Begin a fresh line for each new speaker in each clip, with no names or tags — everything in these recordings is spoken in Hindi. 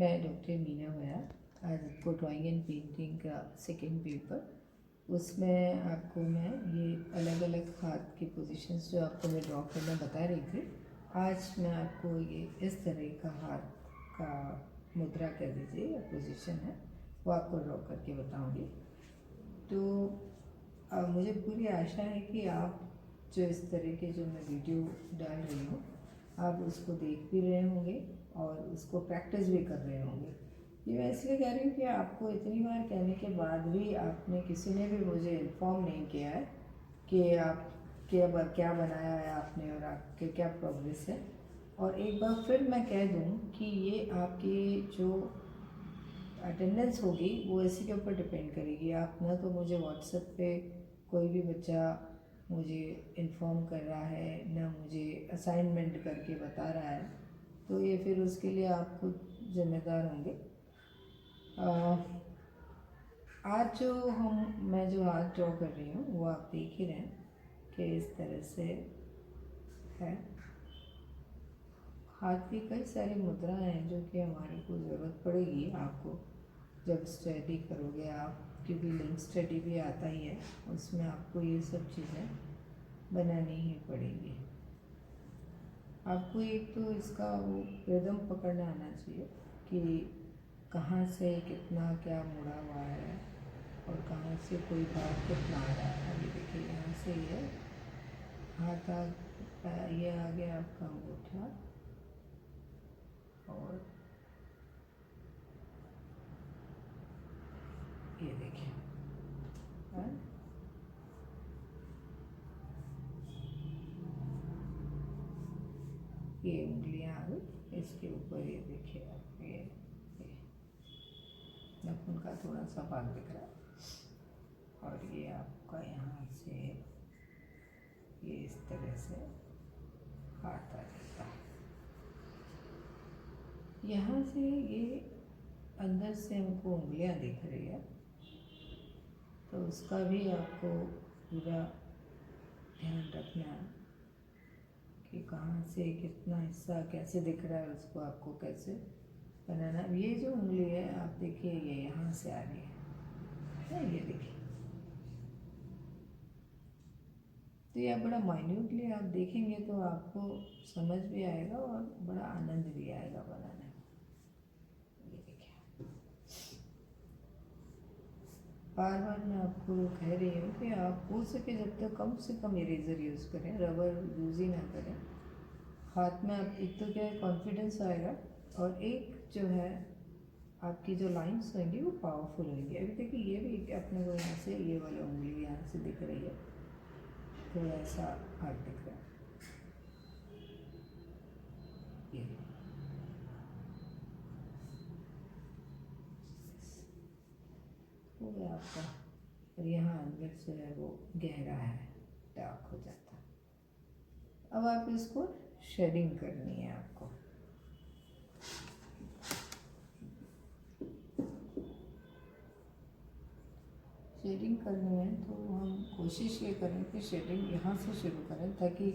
मैं डॉक्टर मीना भया। आज आपको ड्राइंग एंड पेंटिंग का सेकेंड पेपर, उसमें आपको मैं ये अलग अलग हाथ की पोजीशंस जो आपको मैं ड्रॉ करना बता रही थी, आज मैं आपको ये इस तरह का हाथ का मुद्रा कह दीजिए या पोजीशन है वो आपको ड्रॉ करके बताऊंगी। तो मुझे पूरी आशा है कि आप जो इस तरह के जो मैं वीडियो डाल रही हूँ आप उसको देख भी रहे होंगे और उसको प्रैक्टिस भी कर रहे होंगे। ये मैं इसलिए कह रही हूँ कि आपको इतनी बार कहने के बाद भी आपने किसी ने भी मुझे इन्फॉर्म नहीं किया है कि आप क्या बनाया है आपने और आपके क्या प्रोग्रेस है। और एक बार फिर मैं कह दूँ कि ये आपकी जो अटेंडेंस होगी वो इसी के ऊपर डिपेंड करेगी। आप ना तो मुझे व्हाट्सएप पे कोई भी बच्चा मुझे इन्फॉर्म कर रहा है ना मुझे असाइनमेंट करके बता रहा है, तो ये फिर उसके लिए आप खुद जिम्मेदार होंगे। आज जो मैं जो हाथ ड्रॉ कर रही हूँ वो आप देख ही रहे हैं कि इस तरह से है। हाथ की कई सारी मुद्राएं हैं जो कि हमारे को ज़रूरत पड़ेगी आपको जब स्टडी करोगे आप, क्योंकि लिंक स्टडी भी आता ही है, उसमें आपको ये सब चीज़ें बनानी ही पड़ेंगी। आपको एक तो इसका वो रिदम पकड़ना आना चाहिए कि कहाँ से कितना क्या मुड़ा हुआ है और कहाँ से कोई भाव कितना आ रहा है। अभी देखिए यहाँ से ये हाथ ये आ गया आपका अंगूठा और ये देखिए ये उंगलियां आ गई, इसके ऊपर ये देखिए आप ये नाखून का थोड़ा सा भाग दिख रहा है और ये आपका यहाँ से ये इस तरह से हाथ आ जाता है। यहाँ से ये अंदर से हमको उंगलियां दिख रही है, तो उसका भी आपको पूरा ध्यान रखना है कि कहाँ से कितना हिस्सा कैसे दिख रहा है, उसको आपको कैसे बनाना। ये जो उंगली है आप देखिए ये यहाँ से आ रही है, ये देखिए, तो ये बड़ा माइन्यूटली आप देखेंगे तो आपको समझ भी आएगा और बड़ा आनंद भी आएगा बनाने में। ये देखिए, बार बार मैं आपको कह रही हूँ कि आप हो सके जब तक कम से कम इरेजर यूज़ करें, रबर यूज़ ही ना करें। हाथ में आप एक तो क्या है कॉन्फिडेंस आएगा और एक जो है आपकी जो लाइंस होंगी वो पावरफुल होंगी। अभी देखिए ये भी अपने को यहाँ से ये वाला उंगली यहाँ से दिख रही है, थोड़ा ऐसा हाथ दिख रहा है, ये हो गया आपका। और यहाँ अंदर से है वो गहरा है, डार्क हो जाता है। अब आप इसको शेडिंग करनी है आपको। शेडिंग करनी है तो हम कोशिश ये करें कि शेडिंग यहाँ से शुरू करें ताकि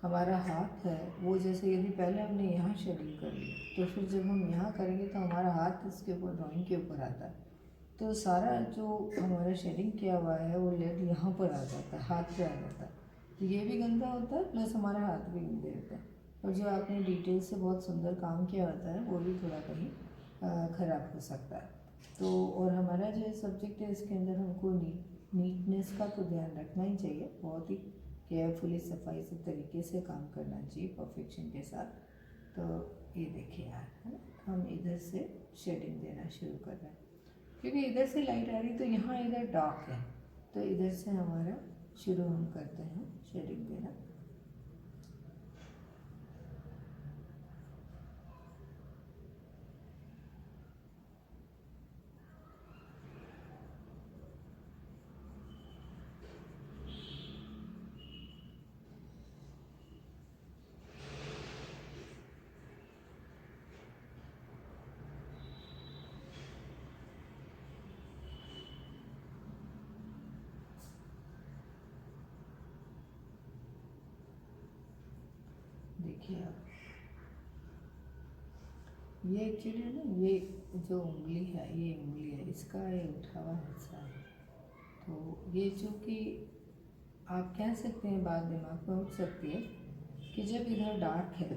हमारा हाथ है वो, जैसे यदि पहले हमने यहाँ शेडिंग कर ली तो फिर जब हम यहाँ करेंगे तो हमारा हाथ इसके ऊपर ड्राइंग के ऊपर आता है, तो सारा जो हमारा शेडिंग किया हुआ है वो लेड यहाँ पर आ जाता है, हाथ पे आ जाता है, तो ये भी गंदा होता है प्लस हमारे हाथ भी गंदे होते हैं और जो आपने डिटेल से बहुत सुंदर काम किया होता है वो भी थोड़ा कहीं ख़राब हो सकता है। तो और हमारा जो सब्जेक्ट है इसके अंदर हमको नीटनेस का तो ध्यान रखना ही चाहिए, बहुत ही केयरफुली सफाई से तरीके से काम करना चाहिए परफेक्शन के साथ। तो ये देखिए यार, है ना, हम इधर से शेडिंग देना शुरू कर रहे हैं क्योंकि इधर से लाइट आ रही तो यहाँ इधर डार्क है, तो इधर से हमारा शुरू हम करते हैं शेडिंग देना। देखिए आप ये एक्चुअली ना, ये जो उंगली है, ये उंगली है, इसका ये उठा हुआ हिस्सा है। तो ये चूँकि आप कह सकते हैं, बात दिमाग में उठ सकती है कि जब इधर डार्क है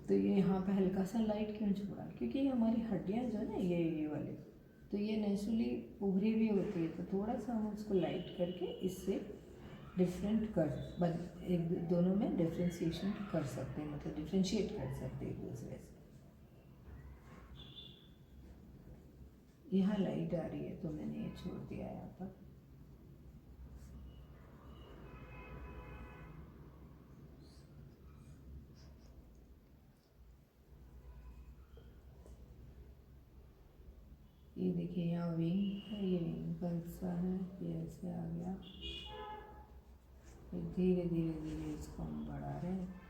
तो ये यहाँ पे हल्का सा लाइट क्यों छोड़ा, क्योंकि ये हमारी हड्डियाँ जो है ना, ये वाले, तो ये नेचुरली उभरी हुई होती है, तो थोड़ा सा हम उसको लाइट करके इससे डिफरेंट एक दोनों में डिफ्रेंशिएशन कर सकते हैं, मतलब डिफ्रेंशिएट कर सकते हैं एक दूसरे से। यहाँ लाइट आ रही है तो मैंने ये छोड़ दिया यहाँ पर। ये देखिए यहाँ विंग है, ये विंग का हिस्सा है, ये ऐसे आ गया। धीरे धीरे धीरे इसको हम बढ़ा रहे हैं।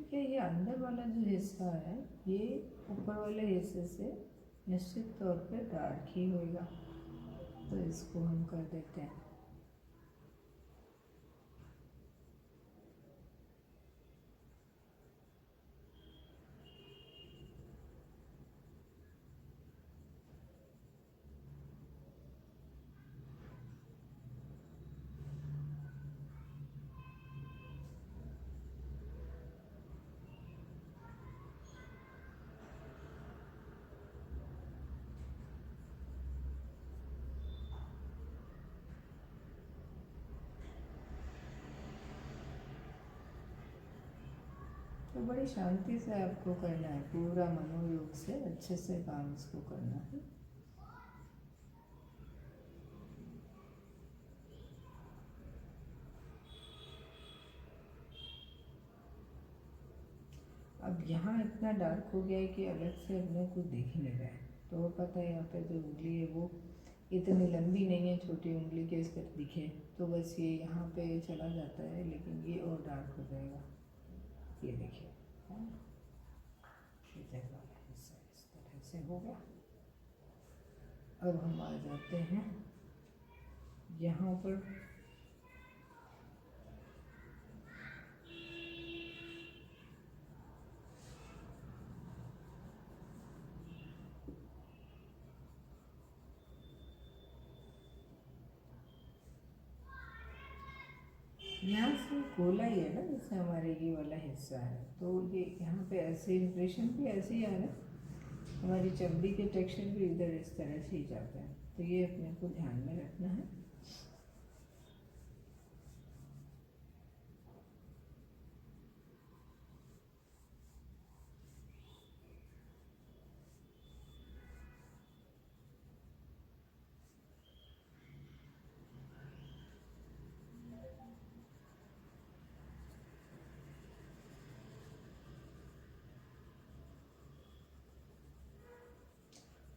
देखिए ये अंदर वाला जो हिस्सा है, ये ऊपर वाले हिस्से से निश्चित तौर पे डार्क ही होगा, तो इसको हम कर देते हैं। तो बड़ी शांति से आपको करना है, पूरा मनोयोग से अच्छे से काम इसको करना है। अब यहाँ इतना डार्क हो गया है कि अलग से अपने को दिख नहीं रहा है, तो वो पता है यहाँ पे जो उंगली है वो इतनी लंबी नहीं है, छोटी उंगली के इसका दिखे तो बस ये यहाँ पे चला जाता है, लेकिन ये और डार्क हो जाएगा। ये देखिए इस तरह से हो गया। अब हम आ जाते हैं यहाँ पर, यहाँ से गोला ही है ना, जैसे हमारे ये वाला हिस्सा है, तो ये यहाँ पे ऐसे इम्प्रेशन भी ऐसे ही आ रहा है, हमारी चमड़ी के टेक्सचर भी इधर इस तरह से ही जाता है, तो ये अपने को ध्यान में रखना है।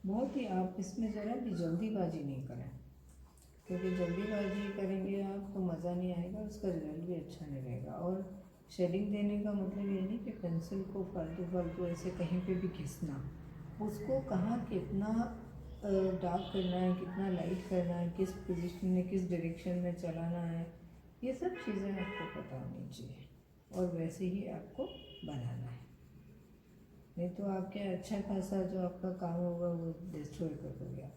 बहुत ही आप इसमें ज़रा भी जल्दीबाजी नहीं करें, क्योंकि जल्दीबाजी करेंगे आप तो मज़ा नहीं आएगा, उसका रिजल्ट भी अच्छा नहीं रहेगा। और शेडिंग देने का मतलब ये नहीं कि पेंसिल को फालतू फालतू ऐसे कहीं पे भी घिसना, उसको कहाँ कितना डार्क करना है, कितना लाइट करना है, किस पोजीशन में किस डायरेक्शन में चलाना है, ये सब चीज़ें आपको पता होनी चाहिए, और वैसे ही आपको बनाना है, नहीं तो आपके अच्छा खासा जो आपका काम होगा वो डिस्ट्रॉय कर दोगे आप।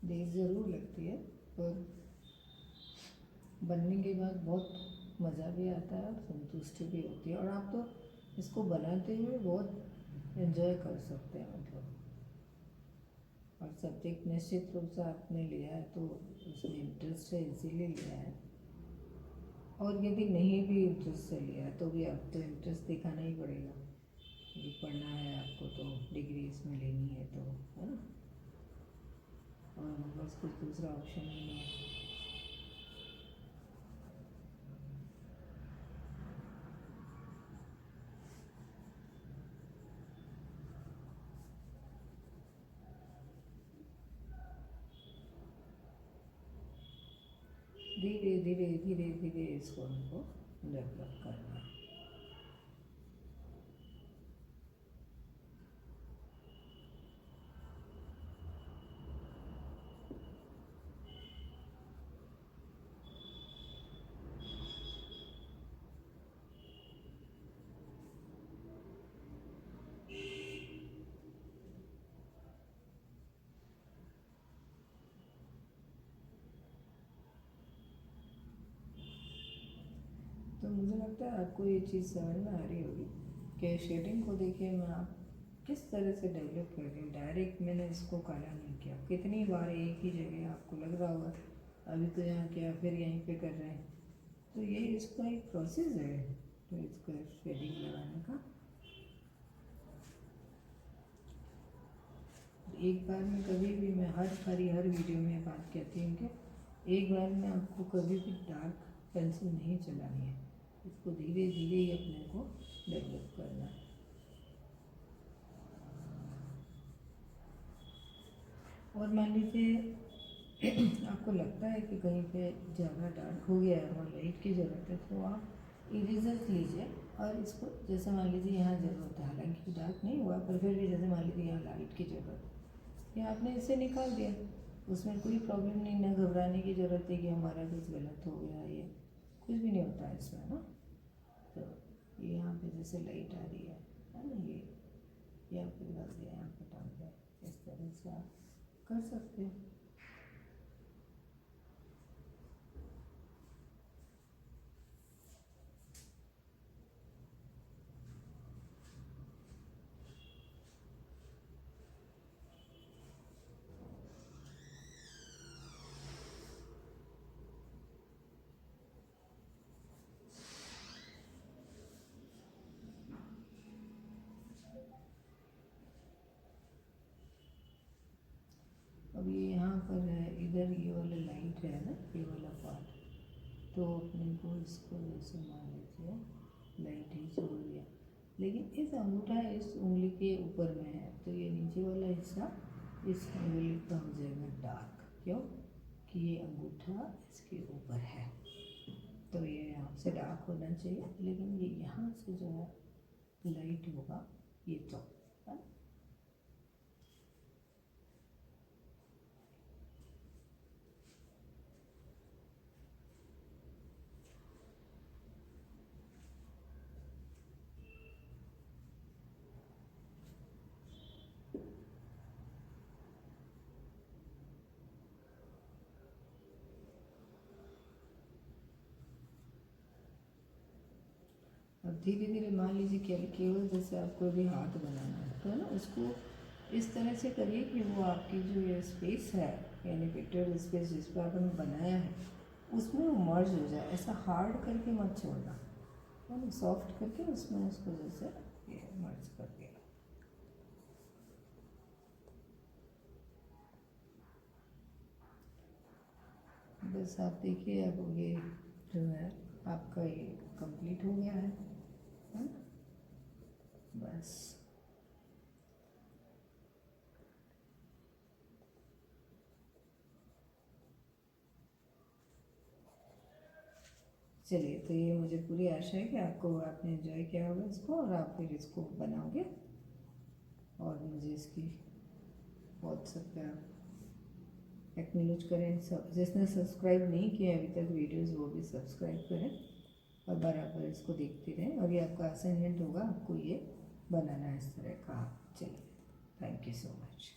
देर ज़रूर लगती है, पर बनने के बाद बहुत मज़ा भी आता है और संतुष्टि भी होती है, और आप तो इसको बनाते हुए बहुत एंजॉय कर सकते हैं मतलब। और सब्जेक्ट निश्चित रूप से आपने लिया है तो उसमें इंटरेस्ट है, इसीलिए लिया है। और यदि नहीं भी इंटरेस्ट से लिया है तो भी आपको इंटरेस्ट दिखाना ही पड़ेगा, यदि पढ़ना है आपको तो डिग्री इसमें लेनी है तो, है ना। और बस कुछ दूसरा ऑप्शन ही नहीं है। धीरे धीरे धीरे धीरे इसको हमको डेवलप करना है। तो मुझे लगता है आपको ये चीज़ समझ में आ रही होगी कि शेडिंग को देखिए मैं आप किस तरह से डेवलप कर रही हूँ। डायरेक्ट मैंने इसको काला नहीं किया, कितनी बार एक ही जगह आपको लग रहा होगा अभी तो यहाँ किया फिर यहीं पे कर रहे हैं, तो ये इसका एक प्रोसेस है तो इसका शेडिंग लगाने का। एक बार में कभी भी मैं हर वीडियो में बात कहती हूँ कि एक बार में आपको कभी भी डार्क पेंसिल नहीं चलानी है, इसको धीरे धीरे ही अपने को डेवलप करना है। और मान लीजिए आपको लगता है कि कहीं पे ज़्यादा डार्क हो गया है और लाइट की ज़रूरत है तो आप इरेजर लीजिए और इसको, जैसे मान लीजिए यहाँ ज़रूरत है, हालांकि डार्क नहीं हुआ पर फिर भी जैसे मान लीजिए यहाँ लाइट की ज़रूरत है, ये आपने इसे निकाल दिया, उसमें कोई प्रॉब्लम नहीं, ना घबराने की ज़रूरत है कि हमारा कुछ गलत हो गया, ये कुछ भी नहीं होता है इसमें ना। तो ये यहाँ पे जैसे लाइट आ रही है ना, ये यहाँ पे डाल दिया, यहाँ पे डाल दिया, इस तरह से आप कर सकते हो। अब ये यहाँ पर है, इधर ये वाला लाइट है ना, ये वाला पार्ट, तो अपने को इसको जैसे मान लीजिए लाइट ही छोड़ दिया, लेकिन इस अंगूठा इस उंगली के ऊपर में है तो ये नीचे वाला हिस्सा इस उंगली का हो जाएगा डार्क, क्यों कि ये अंगूठा इसके ऊपर है, तो ये यहाँ से डार्क होना चाहिए, लेकिन ये यहाँ से जो है लाइट होगा, ये तो है। अब धीरे धीरे मान लीजिए केवल जैसे आपको भी हाथ बनाना है तो ना उसको इस तरह से करिए कि वो आपकी जो ये स्पेस है, यानी पिक्चर स्पेस जिस पर आपने बनाया है उसमें वो मर्ज हो जाए, ऐसा हार्ड करके मत छोड़ना, है ना, सॉफ्ट करके उसमें उसको जैसे ये मर्ज कर दिया। बस आप देखिए अब ये जो है आपका ये कंप्लीट हो गया है ना, बस। चलिए, तो ये मुझे पूरी आशा है कि आपने एंजॉय किया होगा इसको और आप फिर इसको बनाओगे और मुझे इसकी व्हाट्सएप पे आप एक्नॉलेज करें। सब जिसने सब्सक्राइब नहीं किया अभी तक वीडियोस वो भी सब्सक्राइब करें और बराबर इसको देखते रहें, और ये आपका असाइनमेंट होगा, आपको ये बनाना है इस तरह का। चलिए, थैंक यू सो मच।